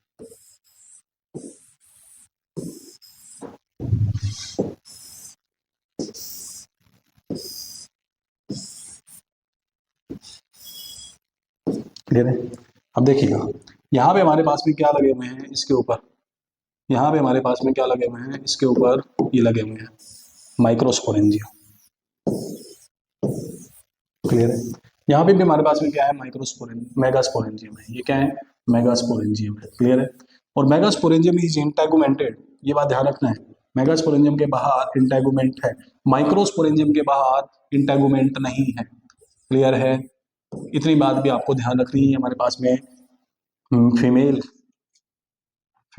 [SPEAKER 1] क्लियर है, अब देखिएगा, यहाँ पे हमारे पास में क्या लगे हुए हैं इसके ऊपर, यहाँ पे हमारे पास में क्या लगे हुए हैं इसके ऊपर, ये लगे हुए हैं माइक्रोस्पोरेंजिया। क्लियर है, यहाँ पे भी हमारे पास में क्या है, मेगास्पोरेंजियम है। ये क्या है, मेगास्पोरेंजियम है। क्लियर है, और मेगास्पोरेंजियम इज इंटेगुमेंटेड, ये बात ध्यान रखना है। मेगास्पोरेंजियम के बाहर इंटेगुमेंट है, माइक्रोस्पोरेंजियम के बाहर इंटेगुमेंट नहीं है। क्लियर है, इतनी बात भी आपको ध्यान रखनी है। हमारे पास में फीमेल,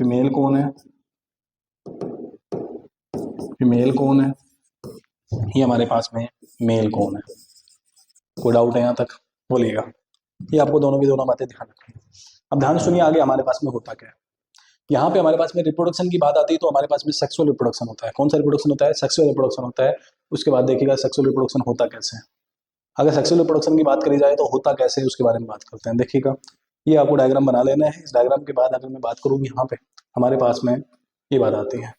[SPEAKER 1] फीमेल कौन है, फीमेल कौन है, ये हमारे पास में मेल कौन है। कोई डाउट है यहाँ तक, बोलिएगा। ये आपको दोनों की दोनों बातें ध्यान रखनी है। अब ध्यान सुनिए, आगे हमारे पास में होता क्या है। यहाँ पे हमारे पास में रिप्रोडक्शन की बात आती है तो हमारे पास में सेक्सुअल रिप्रोडक्शन होता है। कौन सा रिप्रोडक्शन होता है, सेक्सुअल रिप्रोडक्शन होता है। उसके बाद देखिएगा सेक्सुअल रिप्रोडक्शन होता कैसे है। अगर सेक्सुअल रिप्रोडक्शन की बात करी जाए तो होता कैसे है, उसके बारे में बात करते हैं। देखिएगा, ये आपको डायग्राम बना लेना है। इस डायग्राम के बाद अगर मैं बात करूँ, यहाँ पे हमारे पास में ये बात आती है,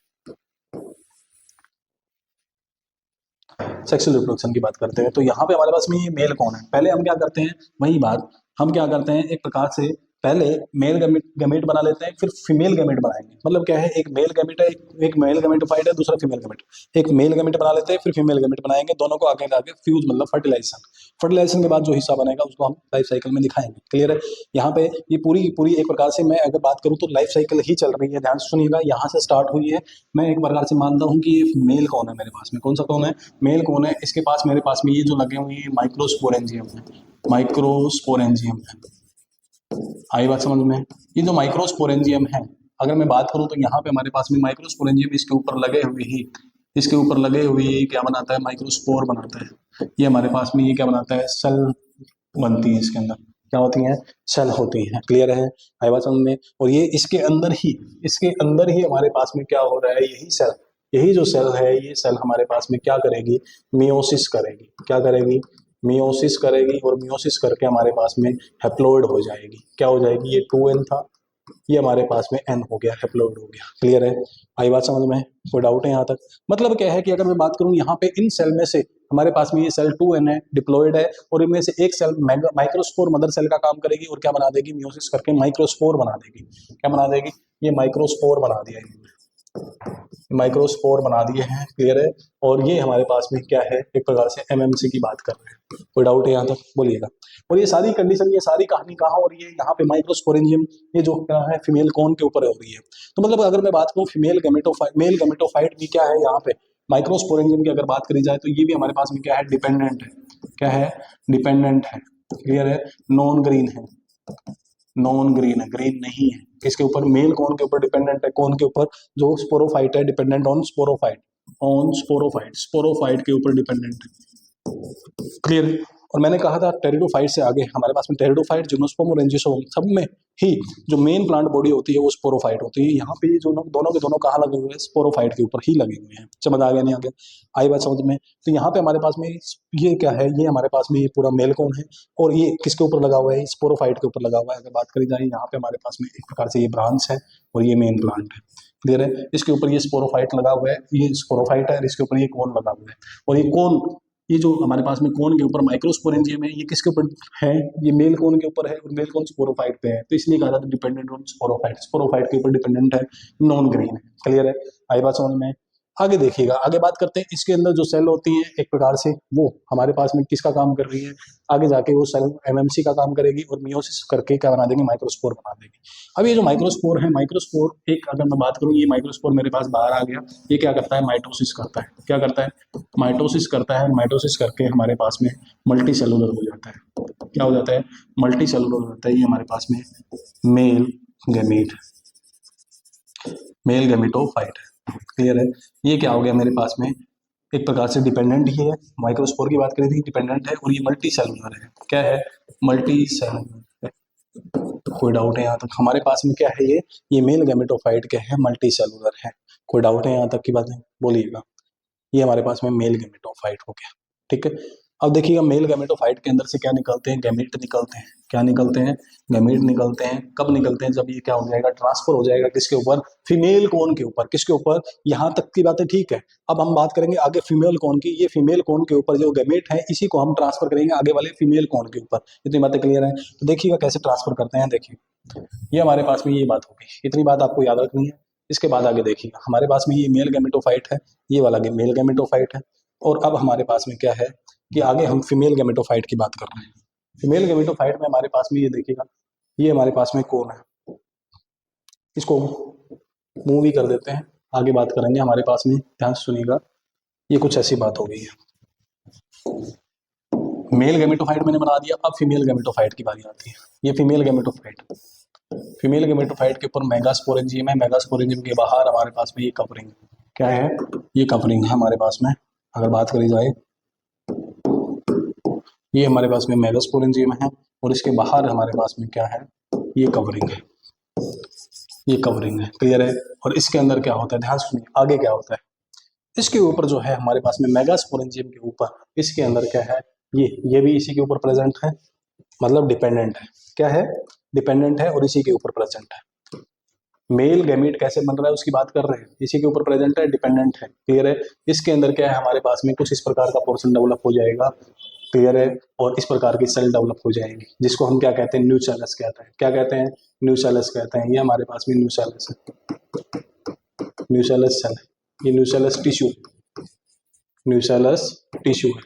[SPEAKER 1] सेक्सुअल रिप्रोडक्शन की बात करते हैं। तो यहाँ पे हमारे पास में ये मेल कौन है, पहले हम क्या करते हैं, वही बात, हम क्या करते हैं, एक प्रकार से पहले मेल गैमेट बना लेते हैं, फिर फीमेल गैमेट बनाएंगे। मतलब क्या है, एक मेल गैमेट है, एक मेल गैमेटोफाइट है, दूसरा फीमेल गैमेट। एक मेल गैमेट बना लेते हैं, फिर फीमेल गैमेट बनाएंगे, दोनों को आगे आगे फ्यूज, मतलब फर्टिलाइजेशन। फर्टिलाइजेशन के बाद जो हिस्सा बनेगा उसको हम लाइफ साइकिल में दिखाएंगे। क्लियर है, यहाँ पे ये पूरी पूरी एक प्रकार से मैं अगर बात करूँ तो लाइफ साइकिल ही चल रही है। ध्यान से सुनिएगा, यहाँ से स्टार्ट हुई है। मैं एक प्रकार से मानता हूँ कि ये मेल कौन है मेरे पास में, कौन सा कौन है, मेल कौन है। इसके पास, मेरे पास में ये जो लगे हुए हैं माइक्रोस्पोरेंजियम है, माइक्रोस्पोरेंजियम है। आई बात समझ में, ये जो माइक्रोस्पोरेंजियम है, अगर मैं बात करूं तो यहाँ पे हमारे पास में माइक्रोस्पोरेंजियम इसके ऊपर लगे हुए ही, इसके ऊपर लगे हुए ये क्या बनाता है, माइक्रोस्पोर बनाता है। ये हमारे पास में ये क्या बनाता है, सेल बनती है, इसके अंदर क्या होती हैं, सेल होती हैं। क्लियर है, आई बात समझ में। और ये इसके अंदर ही हमारे पास में क्या हो रहा है, यही जो सेल है, ये सेल हमारे पास में क्या करेगी, मियोसिस करेगी। क्या करेगी, मियोसिस करेगी। और मियोसिस करके हमारे पास में हैप्लोइड हो जाएगी। क्या हो जाएगी, ये 2n था, ये हमारे पास में n हो गया, हैप्लोइड हो गया। क्लियर है, आई बात समझ में, कोई डाउट है यहाँ तक। मतलब क्या है कि अगर मैं बात करूँ यहाँ पे इन सेल में से हमारे पास में ये सेल 2n है, डिप्लॉयड है, और इनमें से एक सेल माइक्रोस्पोर मदर सेल का काम करेगी और क्या बना देगी, मियोसिस करके माइक्रोस्पोर बना देगी। क्या बना देगी, ये माइक्रोस्पोर बना दिया है, माइक्रोस्पोर बना दिए हैं। क्लियर है, और ये हमारे पास में क्या है, एक प्रकार से एमएमसी की बात कर रहे हैं। कोई डाउट है यहाँ तक, बोलिएगा। और ये सारी कंडीशन, ये सारी कहानी कहाँ हो रही है, यहाँ पे माइक्रोस्पोरेंजियम, ये जो क्या है, फीमेल कौन के ऊपर हो रही है। तो मतलब अगर मैं बात करूँ मेल गैमेटोफाइट भी क्या है, यहाँ पे माइक्रोस्पोरेंजियम की अगर बात करी जाए तो ये भी हमारे पास में क्या है, डिपेंडेंट है। क्या है, डिपेंडेंट है। क्लियर है, नॉन ग्रीन है, नॉन ग्रीन है, ग्रीन नहीं है। किसके ऊपर, मेल कौन के ऊपर डिपेंडेंट है, कौन के ऊपर, जो स्पोरोफाइट है, डिपेंडेंट ऑन स्पोरोफाइट, स्पोरोफाइट के ऊपर डिपेंडेंट है। क्लियर। और मैंने कहा था टेरिडोफाइट से आगे हमारे पास में टेरिडोफाइट, जिम्नोस्पर्म और एंजियोस्पर्म, सब में ही जो मेन प्लांट बॉडी होती है वो स्पोरोफाइट होती है। यहाँ पे जो दोनों के दोनों कहाँ लगे हुए हैं, स्पोरोफाइट के ऊपर ही लगे हुए हैं। समझ आ गया, नहीं आ गया, आई बात समझ में। तो यहाँ पे हमारे पास में ये क्या है, ये हमारे पास में ये पूरा मेल कौन है, और ये किसके ऊपर लगा हुआ है, स्पोरोफाइट के ऊपर लगा हुआ है। अगर बात करी जाए यहाँ पे हमारे पास में एक प्रकार से ये ब्रांच है और ये मेन प्लांट है। क्लियर है, इसके ऊपर ये स्पोरोफाइट लगा हुआ है, ये स्पोरोफाइट है, और इसके ऊपर ये कोन लगा हुआ है। और ये कोन, ये जो हमारे पास में कोन के ऊपर माइक्रोस्पोरेंजियम है, ये किसके ऊपर है, ये मेल कोन के ऊपर है, और मेल कोन स्पोरोफाइट पे है। तो इसलिए कहा जाता है डिपेंडेंट ऑन स्पोरोफाइट, स्पोरोफाइट के ऊपर डिपेंडेंट है, नॉन ग्रीन है। क्लियर है, आई बात समझ में। आगे देखिएगा, आगे बात करते हैं, इसके अंदर जो सेल होती है एक प्रकार से वो हमारे पास में किसका काम कर रही है, आगे जाके वो सेल एमएमसी का काम करेगी और मियोसिस करके क्या बना देंगे, माइक्रोस्पोर बना देगी। अब ये जो माइक्रोस्पोर है, माइक्रोस्पोर एक अगर मैं बात करूँ, ये माइक्रोस्पोर मेरे पास बाहर आ गया, ये क्या करता है, माइटोसिस करता है। क्या करता है, माइटोसिस करता है। माइटोसिस करके हमारे पास में मल्टी सेलुलर हो जाता है। क्या हो जाता है, मल्टी सेलुलर हो जाता है। ये हमारे पास में मेल गैमीट, मेल गैमेटोफाइट है। क्लियर है, ये क्या हो गया मेरे पास में, एक प्रकार से डिपेंडेंट ही है। माइक्रोस्पोर की बात करी थी, डिपेंडेंट है, और ये मल्टी सेलुलर है। क्या है, मल्टी सेलुलर है। कोई डाउट है यहाँ तक, हमारे पास में क्या है, ये मेल गैमेटोफाइट क्या है, मल्टी सेलुलर है। कोई डाउट है यहाँ तक की बातें, बोलिएगा। ये हमारे पास में मेल गैमेटोफाइट हो गया। ठीक है, अब देखिएगा, मेल गैमेटोफाइट के अंदर से क्या निकलते हैं, गैमीट निकलते हैं। क्या निकलते हैं, गैमीट निकलते हैं। कब निकलते हैं, जब ये क्या हो जाएगा, ट्रांसफर हो जाएगा किसके ऊपर, फीमेल कोन के ऊपर। किसके ऊपर, यहाँ तक की बातें ठीक है। अब हम बात करेंगे आगे फीमेल कोन की। ये फीमेल कोन के ऊपर जो गैमीट है, इसी को हम ट्रांसफर करेंगे आगे वाले फीमेल कोन के ऊपर। इतनी बातें क्लियर है, तो देखिएगा कैसे ट्रांसफर करते हैं। देखिए, ये हमारे पास में ये बात होगी, इतनी बात आपको याद रखनी है। इसके बाद आगे देखिएगा, हमारे पास में ये मेल गैमेटोफाइट है, ये वाला मेल गैमेटोफाइट है। और अब हमारे पास में क्या है कि आगे हम फीमेल गैमेटोफाइट की बात कर रहे हैं। फीमेल गैमेटोफाइट में हमारे पास में ये देखिएगा, ये हमारे पास में कौन है, इसको मूव ही कर देते हैं, आगे बात करेंगे। हमारे पास में ध्यान से सुनिएगा, ये कुछ ऐसी बात हो गई है। मेल गैमेटोफाइट मैंने बना दिया, अब फीमेल गैमेटोफाइट की बारी आती है। ये फीमेल गैमेटोफाइट, फीमेल गैमेटोफाइट के ऊपर मेगास्पोरेंजियम है। मेगास्पोरेंजियम के बाहर हमारे पास में ये कवरिंग, क्या है, ये कवरिंग है हमारे पास में। अगर बात करी जाए, ये हमारे पास में मेगास्पोरेंजियम है, और इसके बाहर हमारे पास में क्या है, ये कवरिंग है, ये कवरिंग है। क्लियर है, और इसके अंदर क्या होता है, ध्यान सुनिए आगे क्या होता है। इसके ऊपर जो है हमारे पास में मेगास्पोरेंजियम के ऊपर, इसके अंदर क्या है, ये भी इसी के ऊपर प्रेजेंट है, मतलब डिपेंडेंट है। क्या है, डिपेंडेंट है और इसी के ऊपर प्रेजेंट है। मेल गैमीट कैसे बन रहा है उसकी बात कर रहे हैं, इसी के ऊपर प्रेजेंट है, डिपेंडेंट है। क्लियर है, इसके अंदर क्या है, हमारे पास में कुछ इस प्रकार का पोर्शन डेवलप हो जाएगा। क्लियर है, और इस प्रकार की सेल डेवलप हो जाएंगी, जिसको हम क्या कहते हैं, न्यूसेलस कहते हैं। क्या कहते हैं, न्यूसेलस कहते हैं। ये हमारे पास में न्यूसेलस है, न्यूसेलस सेल है, ये न्यूसेलस टिश्यू, न्यूसेलस टिश्यू है,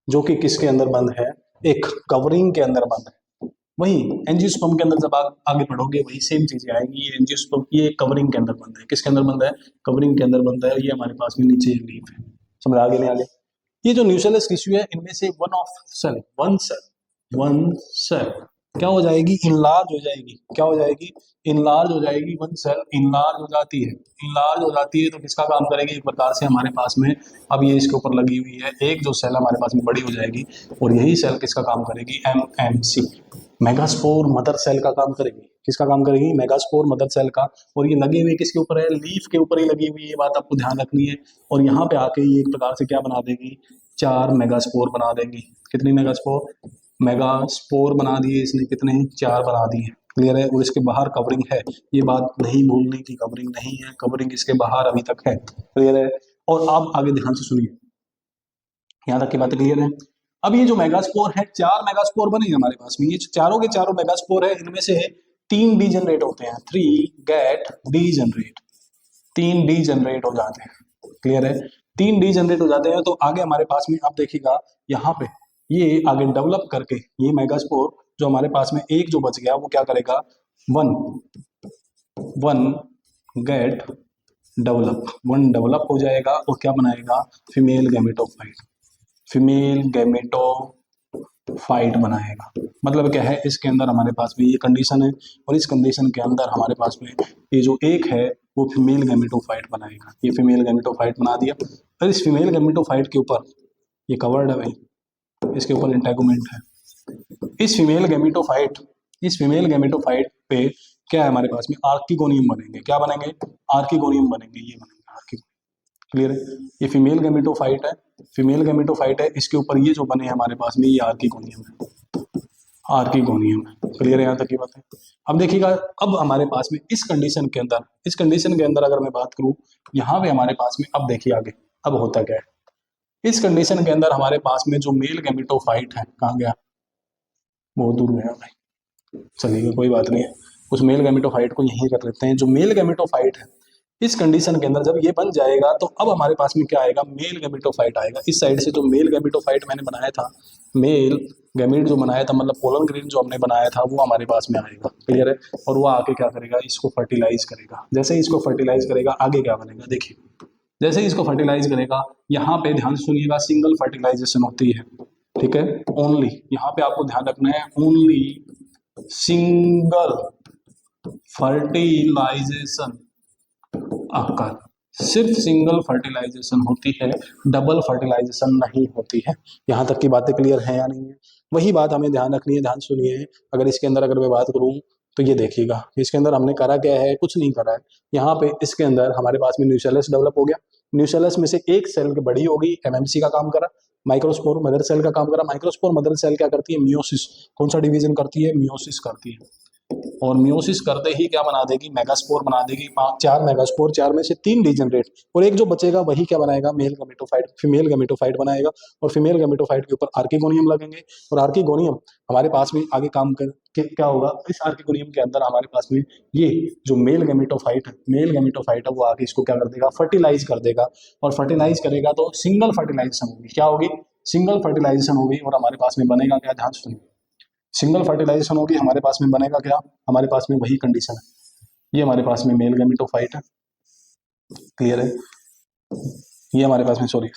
[SPEAKER 1] जो कि किसके अंदर बंद है, एक कवरिंग के अंदर बंद है। वही एंजियोस्पर्म के अंदर जब आप आगे बढ़ोगे वही सेम चीजें आएंगी। ये एंजियोस्पर्म, ये कवरिंग के अंदर बंद है। किसके अंदर बंद है, कवरिंग के अंदर बंद है। ये हमारे पास में नीचे लीफ है। समझ आगे नहीं आगे। ये जो न्यूसेलस टिश्यू है, इनमें से वन सेल क्या हो जाएगी, इनलार्ज हो जाएगी। क्या हो जाएगी, इनलार्ज हो जाएगी। वन सेल इनलार्ज हो जाती है, इनलार्ज हो जाती है तो किसका काम करेगी, एक प्रकार से हमारे पास में अब ये इसके ऊपर लगी हुई है, एक जो सेल हमारे पास में बड़ी हो जाएगी और यही सेल किसका काम करेगी, एमएमसी, मेगास्पोर मदर सेल का काम करेगी। किसका काम करेगी, मेगास्पोर मदर सेल का। और ये लगी हुई किसके ऊपर है, लीफ के ऊपर ही लगी हुई है, ये बात आपको ध्यान रखनी है। और यहाँ पे आके ये एक प्रकार से क्या बना देगी, 4 मेगास्पोर बना देंगी। कितनी मेगास्पोर, मेगास्पोर बना दिए इसने, कितने, 4 बना दिए। क्लियर है। और इसके बाहर कवरिंग है, ये बात नहीं भूलने की, कवरिंग नहीं है, कवरिंग इसके बाहर अभी तक है। क्लियर है। और आप आगे ध्यान से सुनिए, यहाँ तक की बातें क्लियर है। अब ये जो मेगास्पोर है, 4 मेगास्पोर बने हमारे पास में, ये चारों के चारों मेगास्पोर है, इनमें से 3 डी जनरेट होते हैं, 3 get degenerate, 3 degenerate हो जाते हैं। क्लियर है। 3 डी जनरेट हो जाते हैं तो आगे हमारे पास में आप देखिएगा यहाँ पे ये आगे डेवलप करके ये मेगास्पोर जो हमारे पास में एक जो बच गया वो क्या करेगा, one one get develop, one develop हो जाएगा और क्या बनाएगा, फीमेल गैमेटोफाइट, फीमेल गैमेटोफाइट बनाएगा। मतलब क्या है, इसके अंदर हमारे पास में ये कंडीशन है और इस कंडीशन के अंदर हमारे पास में ये जो एक है वो फीमेल गैमेटोफाइट बनाएगा। ये फीमेल गैमेटोफाइट बना दिया और इस फीमेल गैमेटोफाइट के ऊपर ये कवर्ड है भाई, इसके ऊपर इंटेगुमेंट है। इस फीमेल गैमेटोफाइट पे क्या है हमारे पास में, आर्किगोनियम बनेंगे। क्या बनेंगे, आर्किगोनियम बनेंगे, ये बनेंगे आर्किगोनियम। क्लियर है। ये फीमेल गैमेटोफाइट है, फीमेल गैमेटोफाइट है, इसके ऊपर ये जो बने हमारे पास में ये आर्किगोनियम है, आर्किगोनियम है। क्लियर है यहाँ तक की बात है। अब देखिएगा, अब हमारे पास में इस कंडीशन के अंदर, इस कंडीशन के अंदर अगर मैं बात करूं यहाँ पे हमारे पास में, अब देखिए आगे अब होता क्या है। इस कंडीशन के अंदर हमारे पास में जो मेल गैमेटोफाइट है, कहाँ गया, बहुत दूर गया भाई, चलिए कोई बात नहीं है, उस मेल गैमेटोफाइट को यहीं रख लेते हैं। जो मेल गैमेटोफाइट है इस कंडीशन के अंदर जब ये बन जाएगा तो अब हमारे पास में क्या आएगा, मेल गैमेटोफाइट आएगा। इस साइड से जो मेल गैमेटोफाइट मैंने बनाया था, मेल गैमेट जो बनाया था, मतलब पोलन ग्रेन जो हमने बनाया था, वो हमारे पास में आएगा। क्लियर है। और वो आके क्या करेगा, इसको फर्टिलाइज करेगा। जैसे ही इसको फर्टिलाइज करेगा आगे क्या बनेगा, देखिए जैसे ही इसको फर्टिलाइज करेगा, यहाँ पे ध्यान से सुनिएगा, सिंगल फर्टिलाइजेशन होती है। ठीक है, ओनली, यहाँ पे आपको ध्यान रखना है, ओनली सिंगल फर्टिलाइजेशन आकर, सिर्फ सिंगल फर्टिलाइजेशन होती है, डबल फर्टिलाइजेशन नहीं होती है। यहाँ तक की बातें क्लियर है या नहीं है, वही बात हमें ध्यान रखनी है। ध्यान सुनिए, अगर इसके अंदर अगर मैं बात करूँ तो ये देखिएगा, इसके अंदर हमने करा क्या है, कुछ नहीं करा है। यहाँ पे इसके अंदर हमारे पास में न्यूसेलस डेवलप हो गया, न्यूसेलस में से एक सेल बड़ी होगी, एमएमसी का काम करा, माइक्रोस्पोर मदर सेल का काम करा। माइक्रोस्पोर मदर सेल क्या करती है, मियोसिस, कौन सा डिवीजन करती है, मियोसिस करती है। और मियोसिस करते ही क्या बना देगी, मेगास्पोर बना देगी, 4 मेगास्पोर, 4 में से 3 डीजनरेट और एक जो बचेगा वही क्या बनाएगा, मेल गैमेटोफाइट, फीमेल गैमेटोफाइट बनाएगा। और फीमेल गैमेटोफाइट के ऊपर आर्किगोनियम लगेंगे और आर्किगोनियम हमारे पास में आगे काम कर के क्या होगा, इस आर्किगोनियम के अंदर हमारे पास में ये जो मेल गैमेटोफाइट है, मेल गैमेटोफाइट है, वो आगे इसको क्या कर देगा, फर्टिलाइज कर देगा। और फर्टिलाइज करेगा तो सिंगल फर्टिलाइजेशन होगी, क्या होगी, सिंगल फर्टिलाइजेशन होगी। और हमारे पास में बनेगा क्या, ध्यान सुनिए, सिंगल फर्टिलाइजेशन होगी, हमारे पास में बनेगा क्या, हमारे पास में वही कंडीशन है। ये हमारे पास में मेल गैमेटोफाइट है। क्लियर है। ये हमारे पास में सॉरी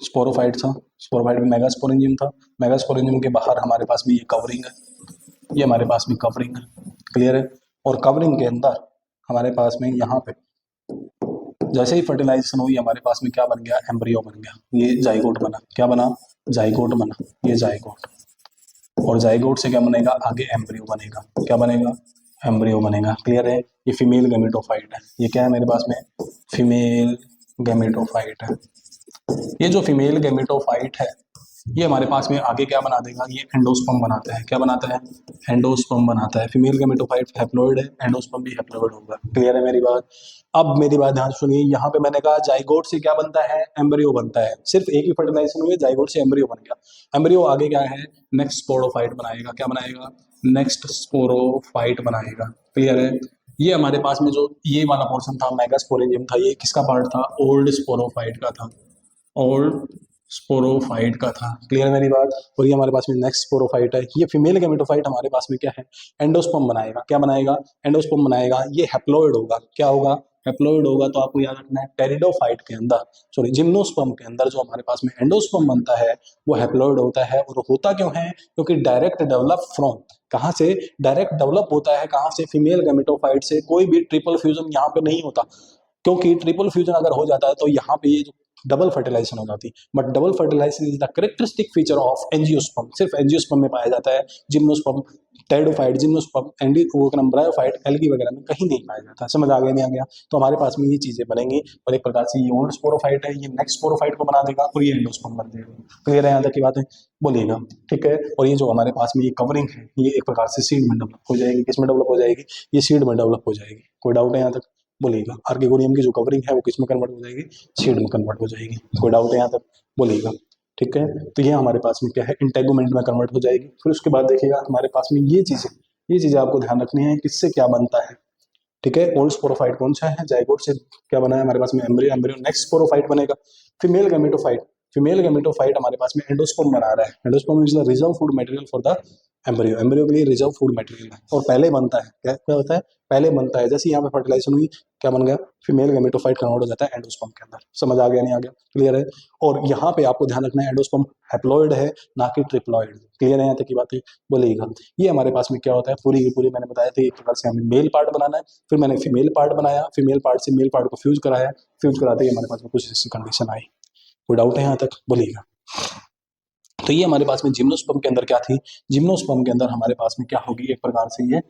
[SPEAKER 1] स्पोरोफाइट था, स्पोरोफाइट में मेगास्पोरेंजियम था, मेगास्पोरेंजियम के बाहर हमारे पास में ये कवरिंग है, ये हमारे पास में कवरिंग है। क्लियर है। और कवरिंग के अंदर हमारे पास में यहाँ पे जैसे ही फर्टिलाइजेशन हुई हमारे पास में क्या बन गया, एम्ब्रियो बन गया, ये जाइगोट बना। क्या बना, जाइगोट बना, ये जाइगोट। और जाइगोट से क्या बनेगा, आगे एम्ब्रियो बनेगा। क्या बनेगा, एम्ब्रियो बनेगा। क्लियर है। ये फीमेल गैमेटोफाइट है, ये क्या है मेरे पास में, फीमेल गैमेटोफाइट है। ये जो फीमेल गैमेटोफाइट है ये हमारे पास में आगे क्या बना देगा, ये एंडोस्पर्म बनाता है। क्या बनाता है, एंडोस्पर्म बनाता है। फीमेल गैमेटोफाइट हैप्लॉइड है, एंडोस्पर्म भी हैप्लॉइड होगा। क्लियर है मेरी बात। अब मेरी बात ध्यान सुनिए, यहाँ पे मैंने कहा जाइगोट से क्या बनता है, एम्ब्रियो बनता है। सिर्फ एक ही फर्टिलाइजेशन हुई, जाइगोट से एम्ब्रियो बन गया। एम्ब्रियो आगे क्या है, नेक्स्ट स्पोरोफाइट बनाएगा। क्या बनाएगा, नेक्स्ट स्पोरोफाइट बनाएगा। क्लियर है। ये हमारे पास में जो ये वाला पोर्शन था मेगास्पोरेंजियम था, ये किसका पार्ट था, ओल्ड स्पोरोफाइट का था, ओल्ड स्पोरोफाइट का था। क्लियर है मेरी बात। और ये हमारे पास में नेक्स्ट स्पोरोफाइट है। ये फीमेल गैमेटोफाइट हमारे पास में क्या है, एंडोस्पर्म बनाएगा। क्या बनाएगा, एंडोस्पर्म बनाएगा। ये हैप्लॉइड होगा। क्या होगा, हैप्लॉइड होगा। तो आपको याद रखना है टेरिडोफाइट के अंदर, सॉरी जिम्नोस्पर्म के अंदर जो हमारे पास में एंडोस्पर्म बनता है वो हैप्लॉइड होता है। और होता क्यों है, क्योंकि डायरेक्ट डेवलप फ्रॉम, कहाँ से डायरेक्ट डेवलप होता है, कहाँ से, फीमेल गैमेटोफाइट से। कोई भी ट्रिपल फ्यूजन यहाँ पे नहीं होता, क्योंकि ट्रिपल फ्यूजन अगर हो जाता है तो यहाँ पे ये जो डबल फर्टिलाइजेशन हो जाती है। But double fertilisation is the characteristic feature of angiosperm, सिर्फ एंजियोस्पर्म में पाया जाता है। जिम्नोस्पर्म, टेरिडोफाइट, जिम्नोस्पर्म, एंडी वो ब्रायोफाइट, एल्गी वगैरह में कहीं नहीं पाया जाता। समझ आ गया नहीं आ गया। तो हमारे पास में ये चीजें बनेंगी और एक प्रकार से ये ओल्ड स्पोरोफाइट है, ये नेक्स्ट स्पोरोफाइट को बना देगा और ये एंडोस्पर्म बन जाएगा। क्लियर है यहाँ तक की बात है, बोलिएगा। ठीक है। और ये जो हमारे पास में ये कवरिंग है ये एक प्रकार से सीड में डेवलप हो जाएगी। किस में डेवलप हो जाएगी, ये सीड में डेवलप हो जाएगी। कोई डाउट है यहाँ तक, बोलिएगा। आर्किगोनियम की जो कवरिंग है वो किस में कन्वर्ट हो जाएगी, सीड में कन्वर्ट हो जाएगी। कोई डाउट है यहाँ तक, बोलिएगा। ठीक है। तो ये हमारे पास में क्या है, इंटेगुमेंट में कन्वर्ट हो जाएगी। फिर उसके बाद देखिएगा हमारे पास में ये चीजें आपको ध्यान रखनी है, किससे क्या बनता है। ठीक है। ओल्ड स्पोरोफाइट कौन सा है, जाइगोट से क्या बना है हमारे पास में, एम्ब्रियो। एम्ब्रियो नेक्स्ट स्पोरोफाइट बनेगा। फीमेल गैमेटोफाइट, फीमेल गैमेटोफाइट हमारे पास में एंडोस्पर्म बना रहा है। Endosperm is the reserve food material for the embryo. Embryo के लिए रिजर्व फूड मटेरियल है और पहले बनता है। क्या क्या होता है, पहले बनता है। जैसे यहाँ पे फर्टिलाइजेशन हुई, क्या बन गया, फीमेल गैमेटोफाइट कन्वर्ट हो जाता है एंडोस्पर्म के अंदर। समझ आ गया नहीं आ गया, क्लियर है। और यहाँ पे आपको ध्यान रखना है एंडोस्पर्म हैप्लॉइड है, ना कि ट्रिप्लॉइड। क्लियर है यहाँ तक की बातें, बोलिएगा। ये हमारे पास में क्या होता है, पूरी की पूरी मैंने बताया था। एक प्रकार से हमें मेल पार्ट बनाना है, फिर मैंने फीमेल पार्ट बनाया, फीमेल पार्ट से मेल पार्ट को फ्यूज कराया, फ्यूज कराते ही हमारे पास में कुछ ऐसी कंडीशन आई। कोई डाउट है यहाँ तक, बोलिएगा। तो ये हमारे पास में जिम्नोस्पर्म के अंदर क्या थी, जिम्नोस्पर्म के अंदर हमारे पास में क्या होगी, एक प्रकार से ये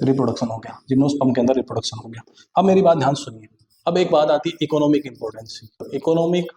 [SPEAKER 1] रिप्रोडक्शन हो गया। जिम्नोस्पर्म के अंदर रिप्रोडक्शन हो गया। अब मेरी बात ध्यान सुनिए। अब एक बात आती है economic importance. Economic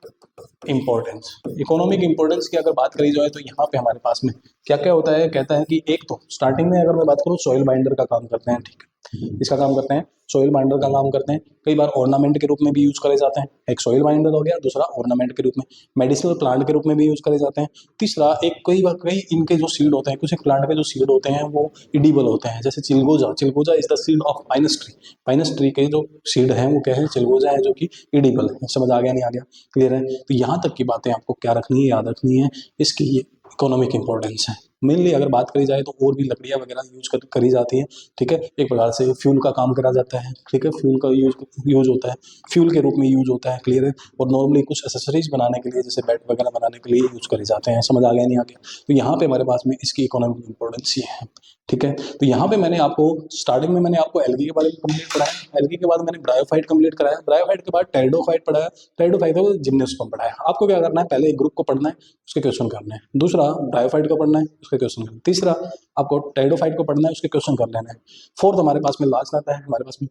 [SPEAKER 1] importance, economic importance की अगर बात करी जाए तो यहाँ पे हमारे पास में क्या क्या होता है, कहता है कि एक तो स्टार्टिंग में अगर मैं बात करूँ सॉइल बाइंडर का काम करते हैं। ठीक है, इसका काम करते हैं, सॉइल बाइंडर का काम करते हैं। कई बार ऑर्नामेंट के रूप में भी यूज करे जाते हैं। एक सॉइल बाइंडर हो गया, दूसरा ऑर्नामेंट के रूप में, मेडिसिनल प्लांट के रूप में भी यूज करे जाते हैं। तीसरा एक कई इनके जो सीड होते हैं, कुछ एक प्लांट के जो सीड होते हैं वो इडिबल होते हैं। जैसे चिलगोजा, चिलगोजा is the seed of Pinus tree. Pinus tree के जो सीड है वो क्या है, चिलगोजा है, जो कि इडिबल है। समझ आ गया नहीं आ गया, क्लियर है। तो यहाँ तक की बातें आपको क्या रखनी है, याद रखनी है। इसकी ये इकोनॉमिक इंपॉर्टेंस है। मेनली अगर बात करी जाए तो और भी लकड़ियाँ वगैरह करी जाती हैं। ठीक है, एक प्रकार से फ्यूल का काम करा जाता है। ठीक है, फ्यूल का यूज होता है, फ्यूल के रूप में यूज होता है। क्लियर है। और नॉर्मली कुछ एसेसरीज बनाने के लिए, जैसे बैट वगैरह बनाने के लिए यूज करे जाते हैं। समझ आ गया नहीं आ गया। तो यहाँ पे हमारे पास में इसकी इकोनॉमिक इंपॉर्टेंस ये है। ठीक है। तो यहाँ पे मैंने आपको स्टार्टिंग में मैंने आपको एल्गी के बारे में कंप्लीट कराया। एल्गी के बाद मैंने ब्रायोफाइट कंप्लीट कराया। ब्रायोफाइट के बाद टेरिडोफाइट पढ़ाया। टेरिडोफाइट को जिम्नोस्पर्म पढ़ाया। आपको क्या करना है, पहले एक ग्रुप को पढ़ना है, उसके क्वेश्चन करने हैं। दूसरा ब्रायोफाइट को पढ़ना है, उसके क्वेश्चन करना है। तीसरा आपको टेरिडोफाइट को पढ़ना है, उसके क्वेश्चन कर लेना है। फोर्थ हमारे पास में लास्ट आता है, हमारे पास में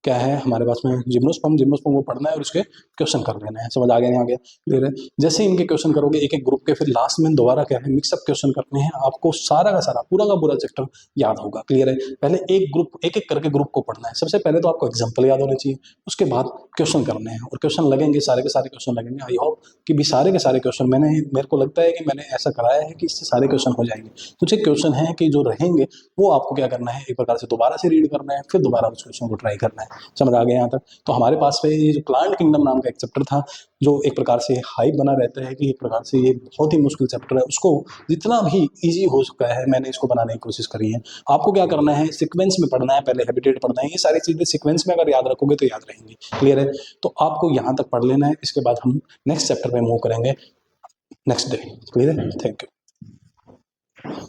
[SPEAKER 1] क्या है, हमारे पास में जिम्नोस्पर्म। जिम्नोस्पर्म को पढ़ना है और उसके क्वेश्चन कर लेना है। समझ आ गया नहीं आ गया, क्लियर है। जैसे इनके क्वेश्चन करोगे एक एक ग्रुप के, फिर लास्ट में दोबारा क्या है, मिक्सअप क्वेश्चन करने हैं। आपको सारा का सारा पूरा का पूरा चैप्टर याद होगा। क्लियर है। पहले एक ग्रुप, एक एक करके ग्रुप को पढ़ना है। सबसे पहले तो आपको एग्जाम्पल याद होने चाहिए, उसके बाद क्वेश्चन करने हैं। और क्वेश्चन लगेंगे, सारे के सारे क्वेश्चन लगेंगे। आई होप कि भी सारे के सारे क्वेश्चन मेरे को लगता है कि मैंने ऐसा कराया है कि इससे सारे क्वेश्चन हो जाएंगे। कुछ एक क्वेश्चन है कि जो रहेंगे वो आपको क्या करना है, एक प्रकार से दोबारा से रीड करना है, फिर दोबारा उस क्वेश्चन को ट्राई करना है। समझ आ गया यहाँ तक। तो हमारे पास में ये जो प्लांट किंगडम नाम का एक चैप्टर था, जो एक प्रकार से हाइप बना रहता है कि एक प्रकार से ये बहुत ही मुश्किल चैप्टर है, उसको जितना भी इजी हो सकता है मैंने इसको बनाने की कोशिश करी है। आपको क्या करना है, सीक्वेंस में पढ़ना है, पहले हैबिटेट पढ़ना है। ये सारी चीजें सीक्वेंस में अगर याद रखोगे तो याद रहेंगी। क्लियर है। तो आपको यहाँ तक पढ़ लेना है, इसके बाद हम नेक्स्ट चैप्टर में मूव करेंगे नेक्स्ट डे। क्लियर है। Thank you.